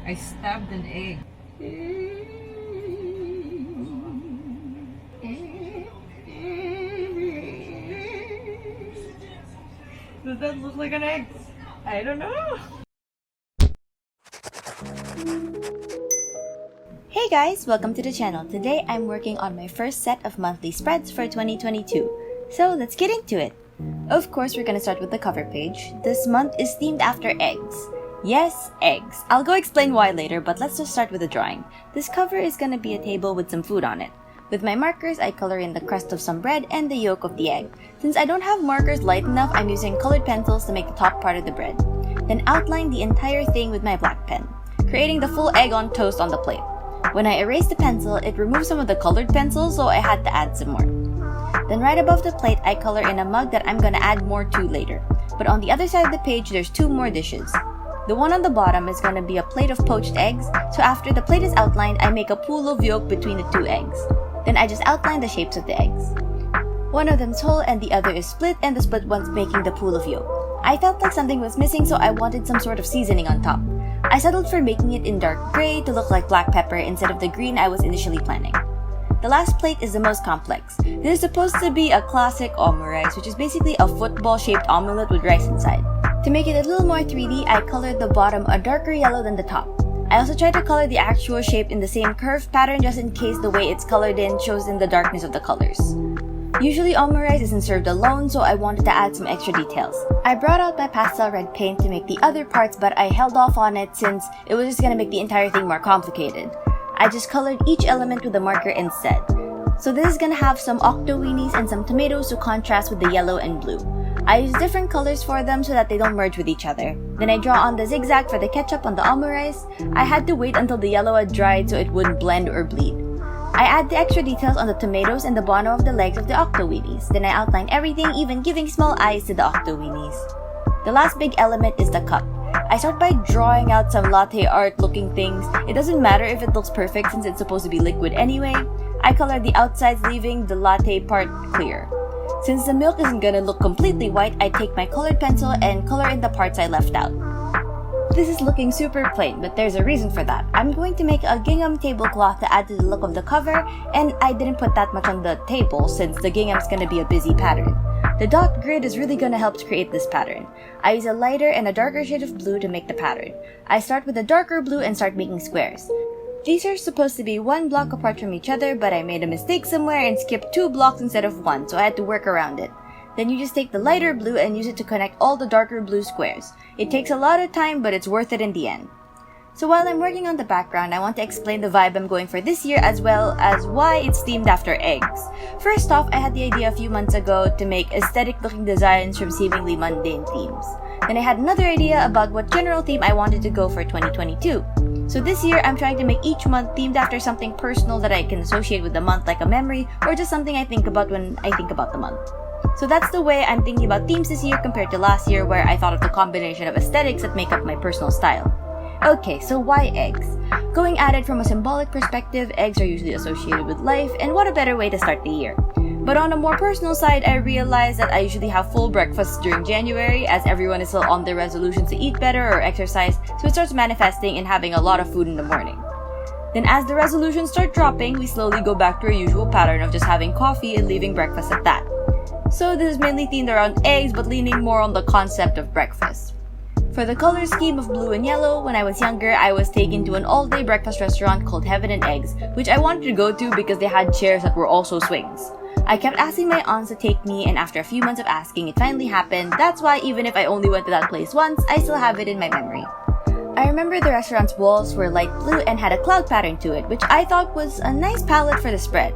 I stabbed an egg. Does that look like an egg? I don't know. Hey guys, welcome to the channel. Today I'm working on my first set of monthly spreads for 2022. So let's get into it. Of course, we're gonna start with the cover page. This month is themed after eggs. Yes, eggs. I'll go explain why later, but let's just start with the drawing. This cover is gonna be a table with some food on it. With my markers, I color in the crust of some bread and the yolk of the egg. Since I don't have markers light enough, I'm using colored pencils to make the top part of the bread. Then outline the entire thing with my black pen, creating the full egg on toast on the plate. When I erase the pencil, it removes some of the colored pencils, so I had to add some more. Then right above the plate, I color in a mug that I'm gonna add more to later. But on the other side of the page, there's two more dishes. The one on the bottom is gonna be a plate of poached eggs, so after the plate is outlined, I make a pool of yolk between the two eggs. Then I just outline the shapes of the eggs. One of them's whole and the other is split, and the split one's making the pool of yolk. I felt like something was missing, so I wanted some sort of seasoning on top. I settled for making it in dark gray to look like black pepper instead of the green I was initially planning. The last plate is the most complex. This is supposed to be a classic omurice, which is basically a football-shaped omelette with rice inside. To make it a little more 3D, I colored the bottom a darker yellow than the top. I also tried to color the actual shape in the same curved pattern just in case the way it's colored in shows in the darkness of the colors. Usually omurice isn't served alone, so I wanted to add some extra details. I brought out my pastel red paint to make the other parts, but I held off on it since it was just gonna make the entire thing more complicated. I just colored each element with a marker instead. So this is gonna have some octo weenies and some tomatoes to contrast with the yellow and blue. I use different colors for them so that they don't merge with each other. Then I draw on the zigzag for the ketchup on the omurice. I had to wait until the yellow had dried so it wouldn't blend or bleed. I add the extra details on the tomatoes and the bottom of the legs of the octo weenies. Then I outline everything, even giving small eyes to the octo weenies. The last big element is the cup. I start by drawing out some latte art looking things. It doesn't matter if it looks perfect since it's supposed to be liquid anyway. I color the outsides, leaving the latte part clear. Since the milk isn't gonna look completely white, I take my colored pencil and color in the parts I left out. This is looking super plain, but there's a reason for that. I'm going to make a gingham tablecloth to add to the look of the cover, and I didn't put that much on the table since the gingham's gonna be a busy pattern. The dot grid is really gonna help to create this pattern. I use a lighter and a darker shade of blue to make the pattern. I start with a darker blue and start making squares. These are supposed to be one block apart from each other, but I made a mistake somewhere and skipped 2 blocks instead of 1, so I had to work around it. Then you just take the lighter blue and use it to connect all the darker blue squares. It takes a lot of time, but it's worth it in the end. So while I'm working on the background, I want to explain the vibe I'm going for this year as well as why it's themed after eggs. First off, I had the idea a few months ago to make aesthetic looking designs from seemingly mundane themes. Then I had another idea about what general theme I wanted to go for 2022. So this year, I'm trying to make each month themed after something personal that I can associate with the month, like a memory or just something I think about when I think about the month. So that's the way I'm thinking about themes this year compared to last year, where I thought of the combination of aesthetics that make up my personal style. Okay, so why eggs? Going at it from a symbolic perspective, eggs are usually associated with life, and what a better way to start the year. But on a more personal side, I realized that I usually have full breakfasts during January, as everyone is still on their resolutions to eat better or exercise, so it starts manifesting in having a lot of food in the morning. Then as the resolutions start dropping, we slowly go back to our usual pattern of just having coffee and leaving breakfast at that. So this is mainly themed around eggs, but leaning more on the concept of breakfast. For the color scheme of blue and yellow, when I was younger, I was taken to an all-day breakfast restaurant called Ramen Eggs, which I wanted to go to because they had chairs that were also swings. I kept asking my aunts to take me, and after a few months of asking, it finally happened. That's why even if I only went to that place once, I still have it in my memory. I remember the restaurant's walls were light blue and had a cloud pattern to it, which I thought was a nice palette for the spread.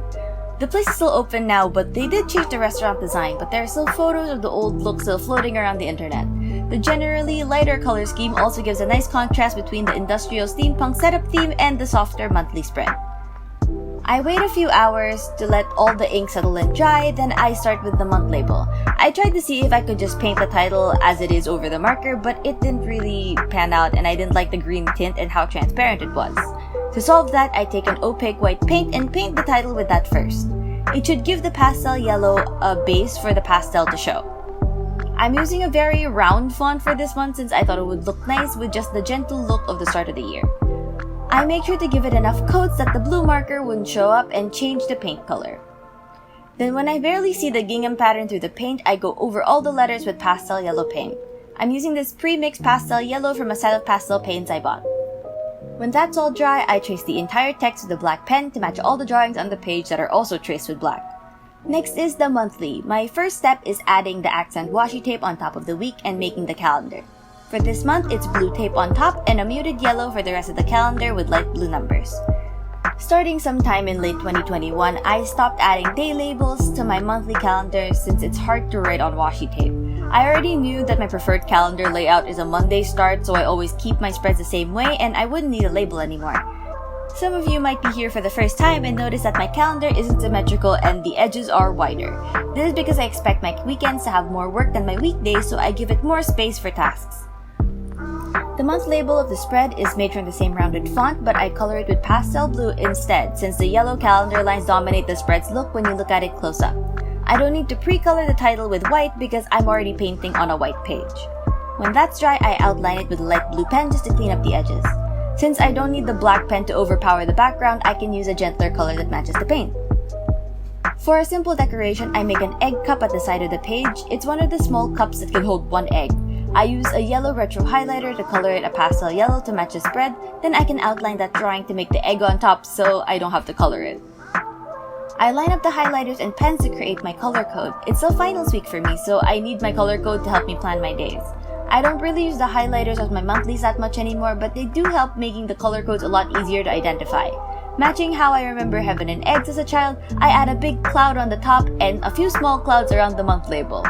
The place is still open now, but they did change the restaurant design, but there are still photos of the old look still floating around the internet. The generally lighter color scheme also gives a nice contrast between the industrial steampunk setup theme and the softer monthly spread. I wait a few hours to let all the ink settle and dry, then I start with the month label. I tried to see if I could just paint the title as it is over the marker, but it didn't really pan out and I didn't like the green tint and how transparent it was. To solve that, I take an opaque white paint and paint the title with that first. It should give the pastel yellow a base for the pastel to show. I'm using a very round font for this one since I thought it would look nice with just the gentle look of the start of the year. I make sure to give it enough coats that the blue marker wouldn't show up and change the paint color. Then when I barely see the gingham pattern through the paint, I go over all the letters with pastel yellow paint. I'm using this pre-mixed pastel yellow from a set of pastel paints I bought. When that's all dry, I trace the entire text with a black pen to match all the drawings on the page that are also traced with black. Next is the monthly. My first step is adding the accent washi tape on top of the week and making the calendar. For this month, it's blue tape on top and a muted yellow for the rest of the calendar with light blue numbers. Starting sometime in late 2021, I stopped adding day labels to my monthly calendar since it's hard to write on washi tape. I already knew that my preferred calendar layout is a Monday start, so I always keep my spreads the same way and I wouldn't need a label anymore. Some of you might be here for the first time and notice that my calendar isn't symmetrical and the edges are wider. This is because I expect my weekends to have more work than my weekdays, so I give it more space for tasks. The month label of the spread is made from the same rounded font, but I color it with pastel blue instead, since the yellow calendar lines dominate the spread's look when you look at it close up. I don't need to pre-color the title with white because I'm already painting on a white page. When that's dry, I outline it with a light blue pen just to clean up the edges. Since I don't need the black pen to overpower the background, I can use a gentler color that matches the paint. For a simple decoration, I make an egg cup at the side of the page. It's one of the small cups that can hold one egg. I use a yellow retro highlighter to color it a pastel yellow to match the spread, then I can outline that drawing to make the egg on top so I don't have to color it. I line up the highlighters and pens to create my color code. It's still finals week for me, so I need my color code to help me plan my days. I don't really use the highlighters of my monthlies that much anymore, but they do help making the color codes a lot easier to identify. Matching how I remember heaven and eggs as a child, I add a big cloud on the top and a few small clouds around the month label.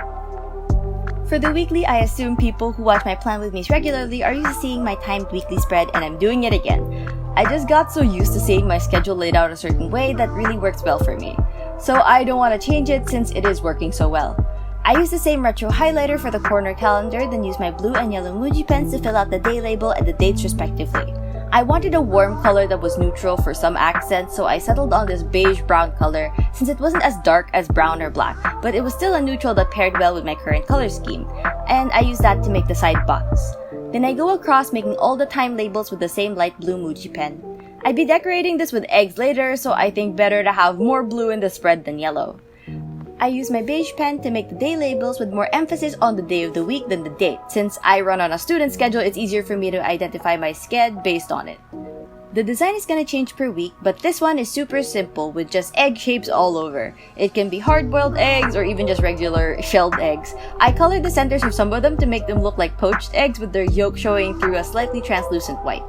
For the weekly, I assume people who watch my Plan With Me's regularly are used to seeing my timed weekly spread, and I'm doing it again. I just got so used to seeing my schedule laid out a certain way that really works well for me. So I don't want to change it since it is working so well. I use the same retro highlighter for the corner calendar, then use my blue and yellow Muji pens to fill out the day label and the dates respectively. I wanted a warm color that was neutral for some accents, so I settled on this beige-brown color since it wasn't as dark as brown or black, but it was still a neutral that paired well with my current color scheme, and I used that to make the side box. Then I go across making all the time labels with the same light blue Muji pen. I'd be decorating this with eggs later, so I think better to have more blue in the spread than yellow. I use my beige pen to make the day labels with more emphasis on the day of the week than the date. Since I run on a student schedule, it's easier for me to identify my sched based on it. The design is gonna change per week, but this one is super simple with just egg shapes all over. It can be hard-boiled eggs or even just regular shelled eggs. I colored the centers of some of them to make them look like poached eggs with their yolk showing through a slightly translucent white.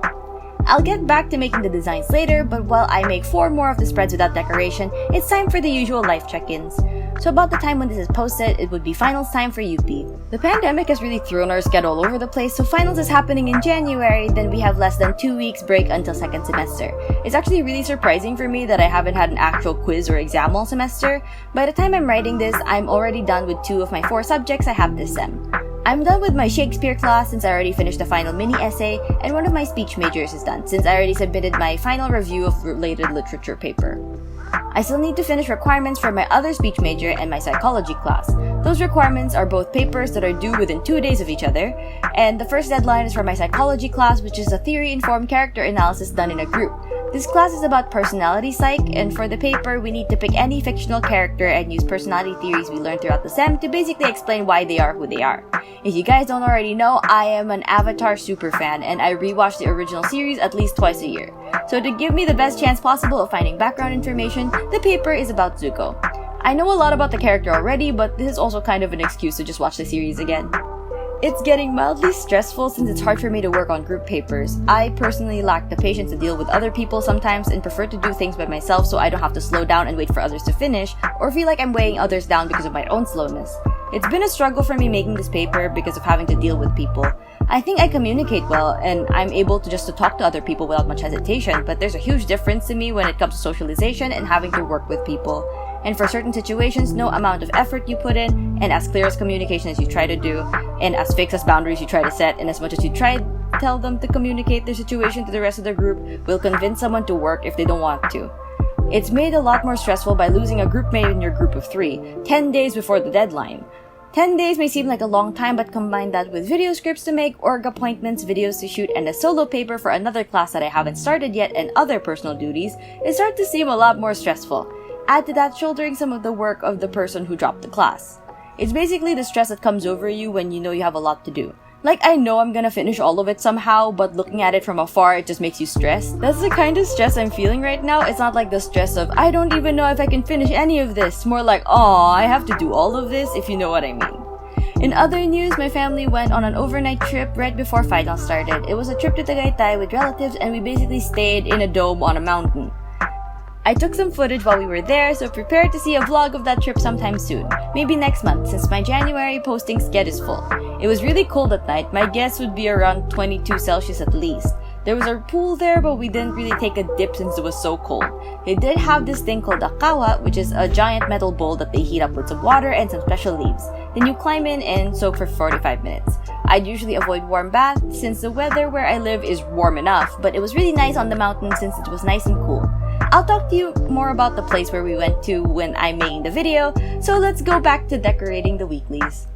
I'll get back to making the designs later, but while I make 4 more of the spreads without decoration, it's time for the usual life check-ins. So about the time when this is posted, it would be finals time for UP. The pandemic has really thrown our schedule all over the place, so finals is happening in January, then we have less than 2 weeks break until second semester. It's actually really surprising for me that I haven't had an actual quiz or exam all semester. By the time I'm writing this, I'm already done with 2 of my 4 subjects I have this sem. I'm done with my Shakespeare class since I already finished the final mini-essay, and one of my speech majors is done since I already submitted my final review of related literature paper. I still need to finish requirements for my other speech major and my psychology class. Those requirements are both papers that are due within 2 days of each other, and the first deadline is for my psychology class, which is a theory-informed character analysis done in a group. This class is about personality psych, and for the paper, we need to pick any fictional character and use personality theories we learned throughout the sem to basically explain why they are who they are. If you guys don't already know, I am an Avatar superfan, and I rewatch the original series at least twice a year. So to give me the best chance possible of finding background information, the paper is about Zuko. I know a lot about the character already, but this is also kind of an excuse to just watch the series again. It's getting mildly stressful since it's hard for me to work on group papers. I personally lack the patience to deal with other people sometimes and prefer to do things by myself so I don't have to slow down and wait for others to finish or feel like I'm weighing others down because of my own slowness. It's been a struggle for me making this paper because of having to deal with people. I think I communicate well and I'm able to just talk to other people without much hesitation, but there's a huge difference to me when it comes to socialization and having to work with people. And for certain situations, no amount of effort you put in, and as clear as communication as you try to do, and as fixed as boundaries you try to set, and as much as you try to tell them to communicate their situation to the rest of the group, will convince someone to work if they don't want to. It's made a lot more stressful by losing a group mate in your group of 3, 10 days before the deadline. 10 days may seem like a long time, but combine that with video scripts to make, org appointments, videos to shoot, and a solo paper for another class that I haven't started yet, and other personal duties, it started to seem a lot more stressful. Add to that shouldering some of the work of the person who dropped the class. It's basically the stress that comes over you when you know you have a lot to do. Like, I know I'm gonna finish all of it somehow, but looking at it from afar, it just makes you stressed. That's the kind of stress I'm feeling right now. It's not like the stress of, I don't even know if I can finish any of this. More like, aw, I have to do all of this, if you know what I mean. In other news, my family went on an overnight trip right before finals started. It was a trip to Tagaytay with relatives, and we basically stayed in a dome on a mountain. I took some footage while we were there, so prepare to see a vlog of that trip sometime soon. Maybe next month, since my January posting schedule is full. It was really cold at night. My guess would be around 22 Celsius at least. There was a pool there, but we didn't really take a dip since it was so cold. They did have this thing called a kawa, which is a giant metal bowl that they heat up with some water and some special leaves. Then you climb in and soak for 45 minutes. I'd usually avoid warm baths since the weather where I live is warm enough, but it was really nice on the mountain since it was nice and cool. I'll talk to you more about the place where we went to when I'm making the video, so let's go back to decorating the weeklies.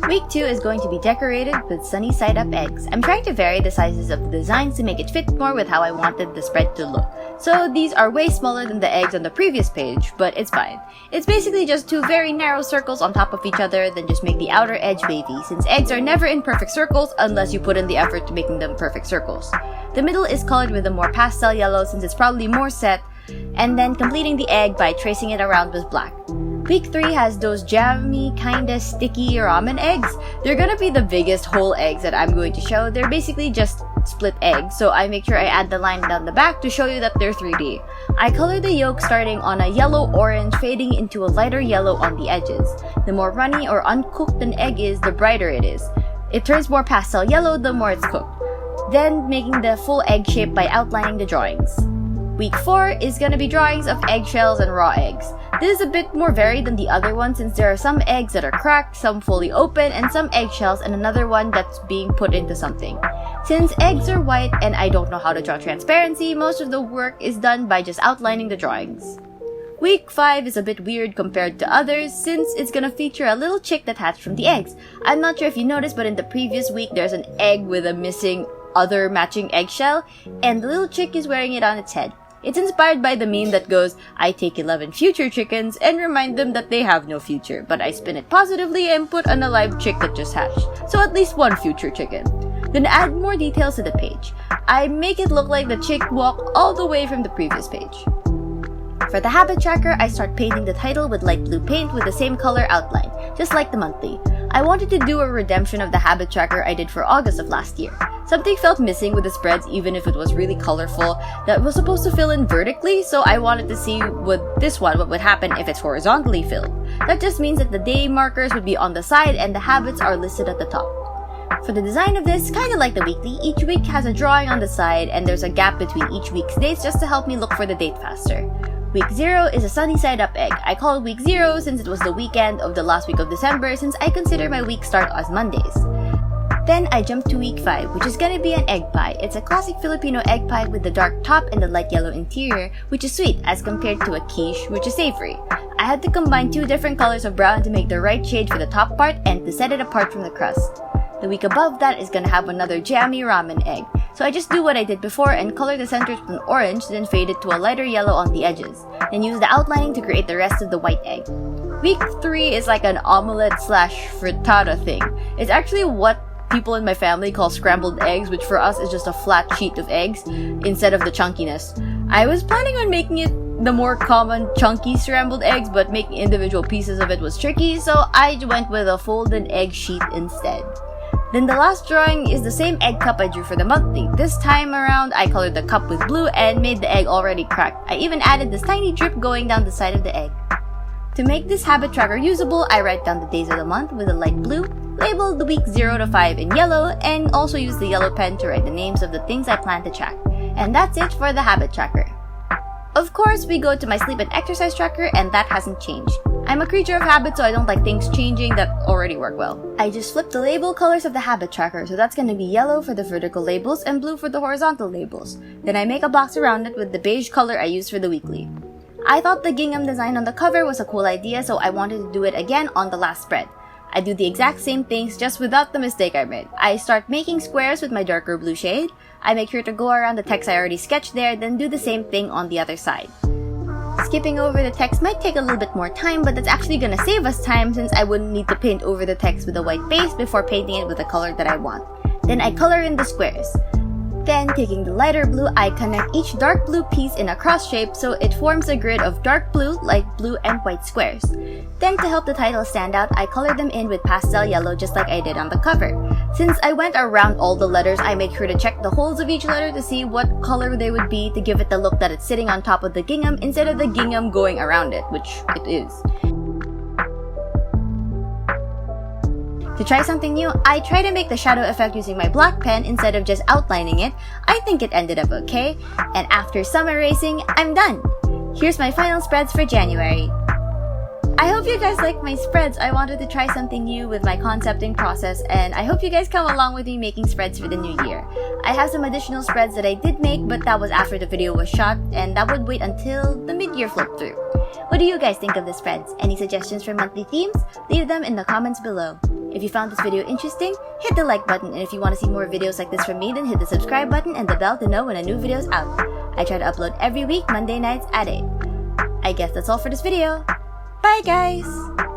Week 2 is going to be decorated with sunny side up eggs. I'm trying to vary the sizes of the designs to make it fit more with how I wanted the spread to look. So these are way smaller than the eggs on the previous page, but it's fine. It's basically just 2 very narrow circles on top of each other, then just make the outer edge wavy, since eggs are never in perfect circles unless you put in the effort to making them perfect circles. The middle is colored with a more pastel yellow since it's probably more set, and then completing the egg by tracing it around with black. Week 3 has those jammy, kinda sticky ramen eggs. They're gonna be the biggest whole eggs that I'm going to show. They're basically just split eggs, so I make sure I add the line down the back to show you that they're 3D. I color the yolk starting on a yellow-orange, fading into a lighter yellow on the edges. The more runny or uncooked an egg is, the brighter it is. It turns more pastel yellow the more it's cooked. Then making the full egg shape by outlining the drawings. Week 4 is gonna be drawings of eggshells and raw eggs. This is a bit more varied than the other one since there are some eggs that are cracked, some fully open, and some eggshells, and another one that's being put into something. Since eggs are white and I don't know how to draw transparency, most of the work is done by just outlining the drawings. Week 5 is a bit weird compared to others since it's gonna feature a little chick that hatched from the eggs. I'm not sure if you noticed, but in the previous week there's an egg with a missing other matching eggshell, and the little chick is wearing it on its head. It's inspired by the meme that goes, I take 11 future chickens and remind them that they have no future, but I spin it positively and put an alive chick that just hatched, so at least one future chicken. Then add more details to the page. I make it look like the chick walked all the way from the previous page. For the habit tracker, I start painting the title with light blue paint with the same color outline, just like the monthly. I wanted to do a redemption of the habit tracker I did for August of last year. Something felt missing with the spreads even if it was really colorful that was supposed to fill in vertically, so I wanted to see with this one what would happen if it's horizontally filled. That just means that the day markers would be on the side and the habits are listed at the top. For the design of this, kinda like the weekly, each week has a drawing on the side and there's a gap between each week's dates just to help me look for the date faster. Week 0 is a sunny side up egg. I call it week 0 since it was the weekend of the last week of December since I consider my week start as Mondays. Then I jump to week 5, which is gonna be an egg pie. It's a classic Filipino egg pie with the dark top and the light yellow interior, which is sweet as compared to a quiche, which is savory. I had to combine 2 different colors of brown to make the right shade for the top part and to set it apart from the crust. The week above that is gonna have another jammy ramen egg. So I just do what I did before and color the centers with an orange, then fade it to a lighter yellow on the edges. Then use the outlining to create the rest of the white egg. Week 3 is like an omelette slash frittata thing. It's actually what people in my family call scrambled eggs, which for us is just a flat sheet of eggs instead of the chunkiness. I was planning on making it the more common chunky scrambled eggs, but making individual pieces of it was tricky, so I went with a folded egg sheet instead. Then the last drawing is the same egg cup I drew for the monthly. This time around, I colored the cup with blue and made the egg already cracked. I even added this tiny drip going down the side of the egg. To make this habit tracker usable, I write down the days of the month with a light blue, label the week 0 to 5 in yellow, and also use the yellow pen to write the names of the things I plan to track. And that's it for the habit tracker. Of course, we go to my sleep and exercise tracker, and that hasn't changed. I'm a creature of habit, so I don't like things changing that already work well. I just flip the label colors of the habit tracker, so that's gonna be yellow for the vertical labels and blue for the horizontal labels. Then I make a box around it with the beige color I used for the weekly. I thought the gingham design on the cover was a cool idea, so I wanted to do it again on the last spread. I do the exact same things just without the mistake I made. I start making squares with my darker blue shade. I make sure to go around the text I already sketched there, then do the same thing on the other side. Skipping over the text might take a little bit more time, but that's actually gonna save us time since I wouldn't need to paint over the text with a white base before painting it with the color that I want. Then I color in the squares. Then, taking the lighter blue, I connect each dark blue piece in a cross shape so it forms a grid of dark blue, light blue, and white squares. Then, to help the title stand out, I color them in with pastel yellow just like I did on the cover. Since I went around all the letters, I made sure to check the holes of each letter to see what color they would be to give it the look that it's sitting on top of the gingham instead of the gingham going around it, which it is. To try something new, I try to make the shadow effect using my black pen instead of just outlining it. I think it ended up okay, and after some erasing, I'm done! Here's my final spreads for January. I hope you guys like my spreads. I wanted to try something new with my concepting process, and I hope you guys come along with me making spreads for the new year. I have some additional spreads that I did make, but that was after the video was shot, and that would wait until the mid-year flip through. What do you guys think of the spreads? Any suggestions for monthly themes? Leave them in the comments below. If you found this video interesting, hit the like button, and if you want to see more videos like this from me, then hit the subscribe button and the bell to know when a new video is out. I try to upload every week, Monday nights at 8. I guess that's all for this video. Bye guys!